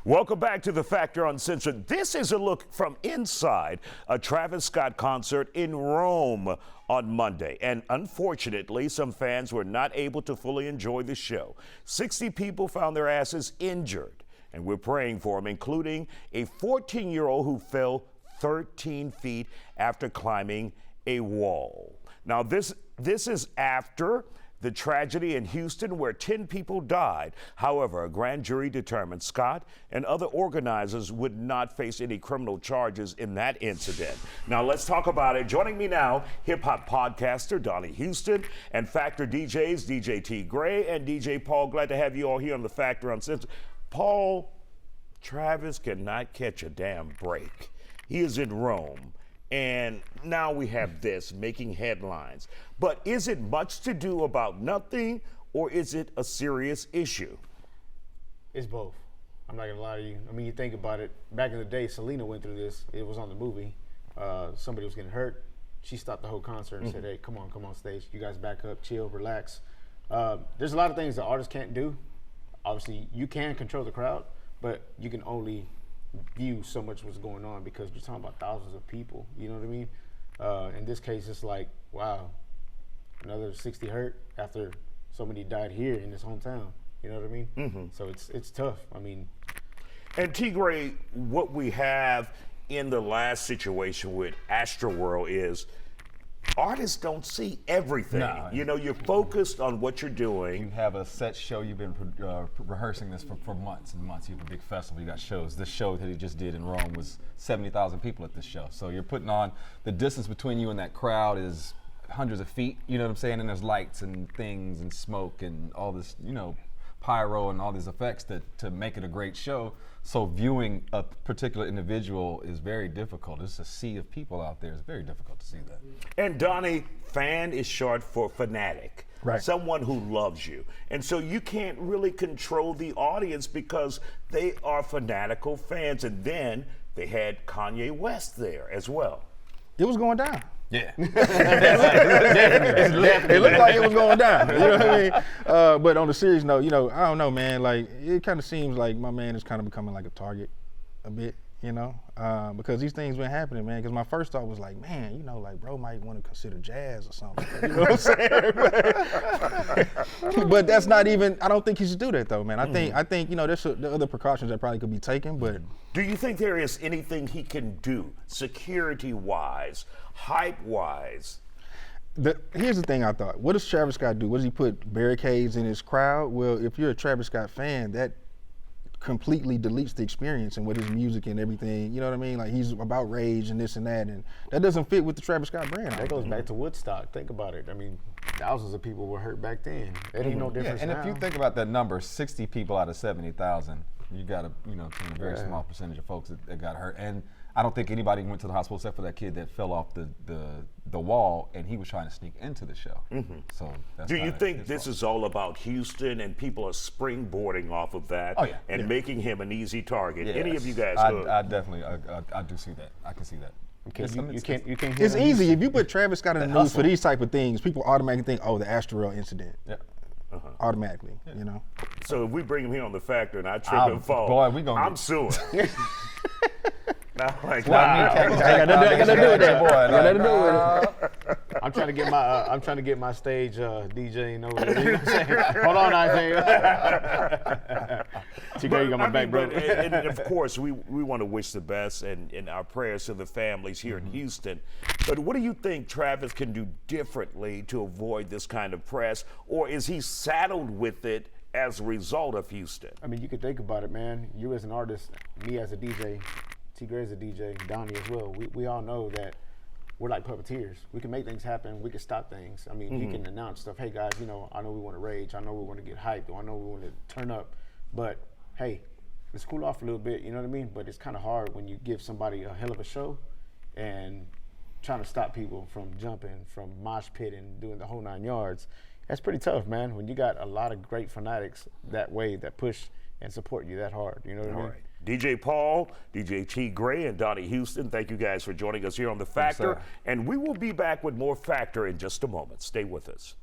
Welcome back to The Factor Uncensored. This is a look from inside a Travis Scott concert in Rome on Monday. And unfortunately, some fans were not able to fully enjoy the show. 60 people found their asses injured, and we're praying for them, including a 14-year-old who fell 13 feet after climbing a wall. Now, this is after the tragedy in Houston where 10 people died. However, a grand jury determined Scott and other organizers would not face any criminal charges in that incident. Now let's talk about it. Joining me now, hip-hop podcaster Donnie Houston and Factor DJs DJ T. Gray and DJ Paul. Glad to have you all here on The Factor Uncensored. Paul, Travis cannot catch a damn break. He is in Rome. And now we have this making headlines. But is it much to do about nothing, or is it a serious issue? It's both. I'm not gonna lie to you. I mean, you think about it. Back in the day, Selena went through this. It was on the movie. Somebody was getting hurt. She stopped the whole concert and said, "Hey, come on stage. You guys back up, chill, relax." There's a lot of things that artists can't do. Obviously, you can control the crowd, but you can only view so much what's going on because you're talking about thousands of people. You know what I mean? In this case, it's like, wow, another 60 hurt after so many died here in this hometown. You know what I mean? Mm-hmm. So it's tough. I mean, and T. Gray, what we have in the last situation with Astroworld is artists don't see everything. No. You know, you're focused on what you're doing. You have a set show. You've been rehearsing this for months and months. You have a big festival. You got shows. This show that he just did in Rome was 70,000 people at this show. So you're putting on, the distance between you and that crowd is hundreds of feet. You know what I'm saying? And there's lights and things and smoke and all this, you know, pyro and all these effects to make it a great show. So viewing a particular individual is very difficult. It's a sea of people out there. It's very difficult to see that. And Donnie, fan is short for fanatic. Right. Someone who loves you. And so you can't really control the audience because they are fanatical fans. And then they had Kanye West there as well. It was going down. Yeah. It looked like it was going down. You know what I mean? But on the serious note, you know, I don't know, man. Like, it kind of seems like my man is kind of becoming like a target a bit, you know, because these things been happening, man. Because my first thought was like, man, you know, like, bro might want to consider jazz or something. You know what I'm saying? But that's not even. I don't think he should do that though, man. I think you know, there's the other precautions that probably could be taken, but. Do you think there is anything he can do, security-wise, hype-wise? Here's the thing I thought. What does Travis Scott do? What does he put barricades in his crowd? Well, if you're a Travis Scott fan, that completely deletes the experience and with his music and everything. You know what I mean? Like, he's about rage and this and that, and that doesn't fit with the Travis Scott brand. that goes back to Woodstock. Think about it. I mean, thousands of people were hurt back then. It ain't no difference and now. if you think about that number, 60 people out of 70,000, you got a very small percentage of folks that got hurt. And I don't think anybody went to the hospital except for that kid that fell off the wall, and he was trying to sneak into the show. Mm-hmm. So that's do you think this is all about Houston and people are springboarding off of that and making him an easy target? Yes. Any of you guys? I definitely I do see that. I can see that. You can't. It's easy. If you put Travis Scott in the news for these type of things, people automatically think, oh, the Astroworld incident. Yeah. Automatically, you know. So if we bring him here on The Factor and I trip and fall, boy, I'm suing. Not like I gotta do it there, boy. I gotta do it. I'm trying to get my stage DJing over there. You know what I'm saying? Hold on, Isaiah. You got my back, bro. And of course, we want to wish the best and our prayers to the families here in Houston. But what do you think Travis can do differently to avoid this kind of press, or is he saddled with it as a result of Houston? I mean, you could think about it, man. You as an artist, me as a DJ, T. Gray as a DJ, Donnie as well. We all know that we're like puppeteers. We can make things happen. We can stop things. I mean, you can announce stuff. Hey, guys, you know, I know we want to rage. I know we want to get hyped. Or I know we want to turn up. But, hey, let's cool off a little bit, you know what I mean? But it's kind of hard when you give somebody a hell of a show and trying to stop people from jumping, from mosh pitting, doing the whole 9 yards. That's pretty tough, man, when you got a lot of great fanatics that way that push and support you that hard, you know what I mean? All right. DJ Paul, DJ T. Gray, and Donnie Houston, thank you guys for joining us here on The Factor. Thanks, and we will be back with more Factor in just a moment. Stay with us.